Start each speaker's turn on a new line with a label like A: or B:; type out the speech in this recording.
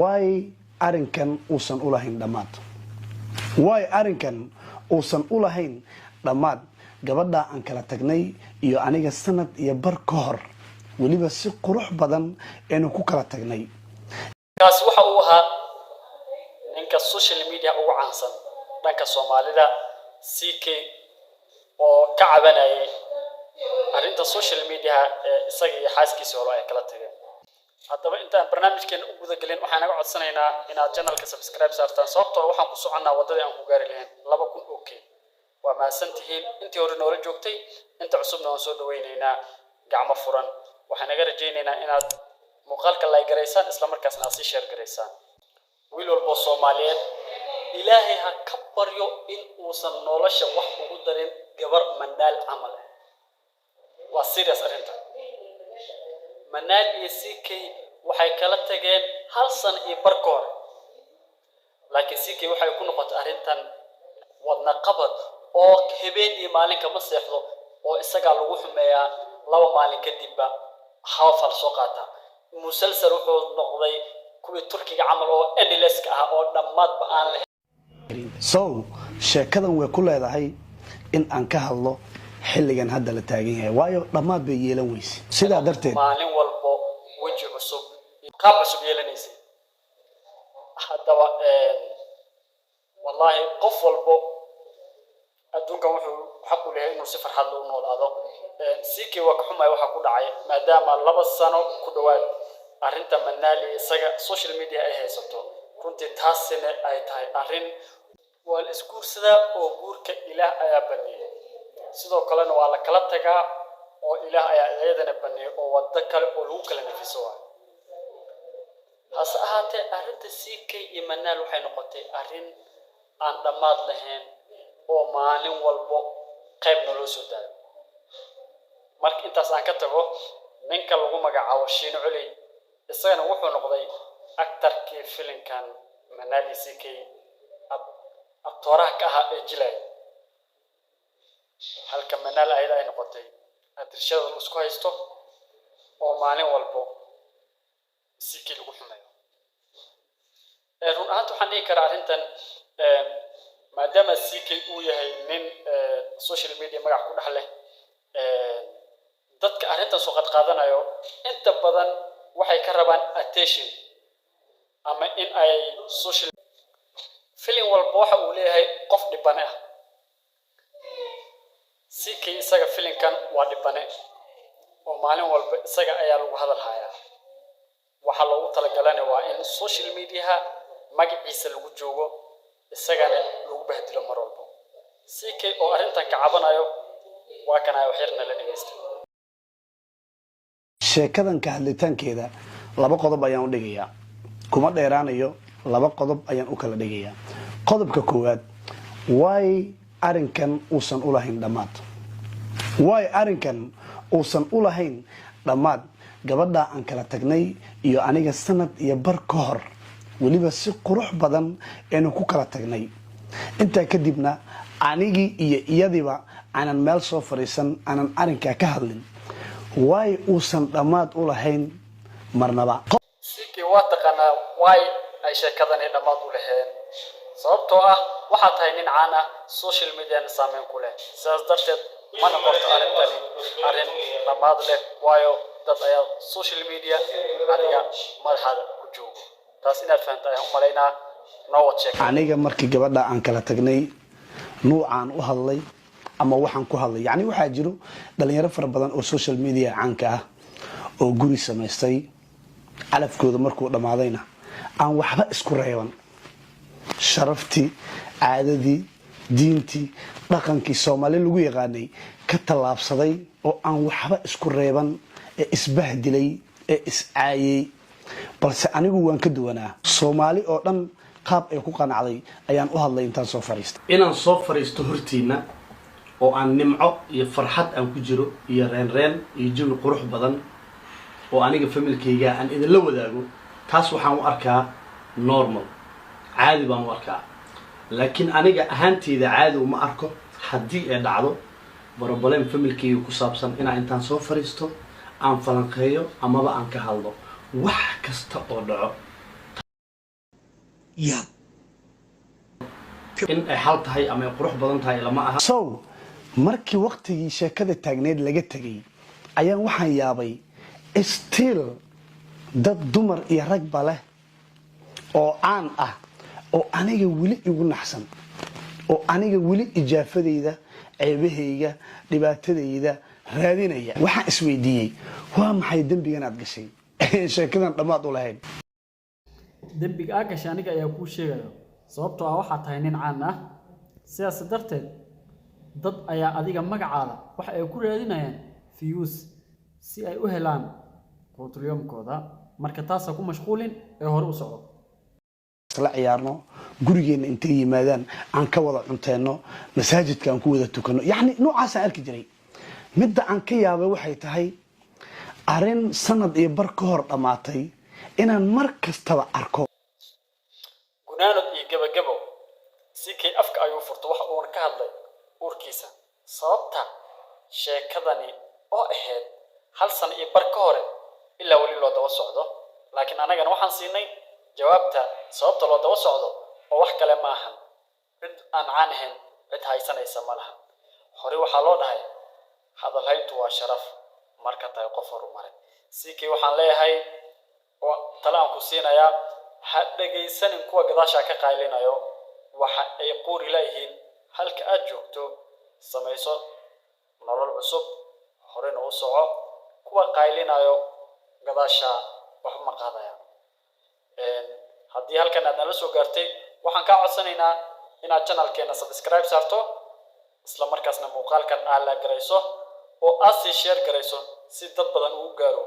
A: واي أرنكن وصن أولهين دماد واي أرنكن وصن أولهين دماد gabadha aan kala tagnay iyo aniga sanad iyo bar ka hor waliba si qurux badan inuu ku kala tagnay
B: kaas waxa uu ahaa ninka social media ugu caansan dhanka Soomaalida CK oo ka cabanayay arinta social media isaga iyo xaaskiisa hore ay kala tageen haddaba intaan barnaamijkeena u guda galin waxaan naga codsanaynaa inaad channelka subscribe saartaan sababtoo waxaan ku soconaa wadada aan ku gaari lahayn 2,000 okay وما سنتهين أنت ورنا ولا جوكتي أنت عصبنا ونسود وينينا قعمة فرن وحنا جرجينا إن مقالك الله جريسان إسلام مركز ناصي شر جريسان ويلو البصوماليات إلهي هكبر يو إن وصلنا لش وحده قدرين جبر منال عمله وسيريس أنت منال يسيكي وحيكلت تجين هل صن يبركور لكن سيكي وحيكون قط أرنتن ودنا قبض oo habeen iyo maalin kama seexdo oo isaga lagu xumeeyaa 2 maalin kadib xawfal soo qaata musalsal wuxuu noqday kuwii turkiga camal oo endless ah oo dhamaad ba aan lahayn
A: so sheekadan way ku leedahay in aan ka hadlo xilligan hadda la taagan yahay waayo dhamaad bay yeelan weysay sida darteed
B: maalin walbo waji cusub qaab cusub yeelanaysa haddaba wallahi qof walbo adduunka wuxuu xaq u leeyahay inuu si farxad loo noolaado CK waa ka xumay waxa ku dhacay maadaama 2 sano ku dhawaad arinta manaali isaga social media ay haysato runtii taasina ay tahay arin wal iskuursada oo guurka ilaah ayaa baneeyay sidoo kalena waa la kala tagaa oo ilaah ayaa iyadana baneeyay oo wada kale oo lagu kala nafiso hase ahaatee arinta CK iyo manaal waxay noqotay arin aan dhamaad lahayn oo maalin walbo qayb nolol soo daayo marka intaas aan ka tago ninka lagu magacaabo Shiino Culi isagana wuxuu noqday actor-kii filimkan Manali CK actor-ka ah ee jilay halka Manal ayda ay noqotay adirshada isku haysto oo maalin walbo CK lagu xumeeyo run ahaantu waxaan dhihi karaa arrintan maadaama CK uu yahay nin social media magac ku dhaxleh dadka arrintan soo qad qaadanayo inta badan waxay ka rabaan attention ama in ay social film walba waxa uu leeyahay qof dhibane ah CK isaga filimkan waa dhibane oo maalin walba isaga ayaa lagu hadal hayaa waxa loogu talagalay waa in social media magaciisa lagu joogo isagana lagu bahdilo mar walba CK oo arintan ka cabanayo waa kana ay xirna la dhigeysto
A: sheekadan ka hadlitaankeeda 2 qodob ayaan u dhigayaa kuma dheeraanayo 2 qodob ayaan u kala dhigayaa qodobka koowaad way arinkan uusan u lahayn dhamaad way arinkan uusan u lahayn dhamaad gabadha aan kala tagnay iyo aniga sanad iyo bar ka hor waliba si qurux badan inuu ku kala tagnay inta kadibna anigi iyo iyadiba aanan meel soo fariisan aanan arinka ka hadlin way uusan dhamaad u lahayn marnaba
B: CK waa taqana way ay sheekadan dhamaad u lahayn sababtoo ah waxa tahay nin caan ah social media saameyn ku leh sidaas darteed ma noqoto arin dhamaad leh waayo dad ayaa social media adiga madaxda ku joogo taas inaad fahantahay u maleynaa noo check
A: aniga markii gabadha aan kala tagnay nuucaan u hadlay ama waxaan ku hadlay yani waxa jiro dhalinyaro fara badan oo social media caanka ah oo guri sameystay alafkooda markuu dhamaadayna aan waxba isku reeban sharaftii caadadii diintii dhaqankii Soomaali lagu yaqaanay ka talaabsaday oo aan waxba isku reeban ee isbahdilay ee iscaayay balse anigu waan ka duwanaa Soomaali oo dhan qaab ay ku qanacday ayaan u hadlay intaan soo fariistay inaan soo fariisto hortiina oo aan nimco iyo farxad aan ku jiro iyo reen iyo jawi qurux badan oo aniga familkayga aan idin la wadaago taas waxaan u arkaa normal caadi baan u arkaa laakiin aniga ahaanteyda caadi uma arko haddii ay dhacdo problem familkayga ku saabsan inaan intaan soo fariisto aan falanqeeyo amaba aan ka hadlo wax kasta oo dhaco
C: Yeah.
D: in ay xal tahay ama ay qurux badan tahay lama aha.
A: so markii waqtigii sheekada taagneed laga tegay ayaan waxaan yaabay still dad dumar iyo ragba leh oo caan ah oo aniga weli igu naxsan oo aniga weli ijaafadayda ceebahayga dhibaatadayda raadinaya waxaan isweydiiyey waa maxay dembigan aad gashay sheekadan dhammaad u lahayd
B: dembiga aa gashay aniga ayaa kuu sheegayo sababtoo ah waxaa tahay nin caan ah sidaas darteed dad ayaa adiga magacaada waxa ay ku raadinayaan views si ay u helaan quutulyomkooda marka taasa ku mashquulin ee hore u soco
A: la ciyaarno gurigeena intay yimaadaan aan ka wada cunteeno masaajidka aan ku wada tukano yacni noocaas aan arki jiray midda aan ka yaabay waxay tahay arrin sanad iyo bar ka hor dhammaatay inaan mar kastaba arko
B: gunaanad iyo gabagabo sikay afka ayuu furto waxa uuna ka hadlay uurkiisa sababta sheekadani oo ahayd hal sano iyo bar ka hore ilaa weli loo daba socdo laakiin anagana waxaan siinay jawaabta sababta loo daba socdo oo wax kale ma ahan cid aan caan ahayn cid haysanaysa ma laha hore waxaa loo dhahay hadalhayntu waa sharaf marka tahay qof horumaray sikay waxaan leeyahay oo tala aan ku siinayaa ha dhegaysanin kuwa gadaashaa ka qaylinayo waxa ay quuri leeyihiin halka aad joogto samayso nolol cusub horena u soco kuwa qaylinayo gadaashaa wax ma qaadayaan haddii halkan aad nala soo gaartay waxaan kaa codsanaynaa inaad channelkeena subscribe saarto isla markaasna muuqaalkan aad la garayso oo aad sii share garayso si dad badan ugu gaaro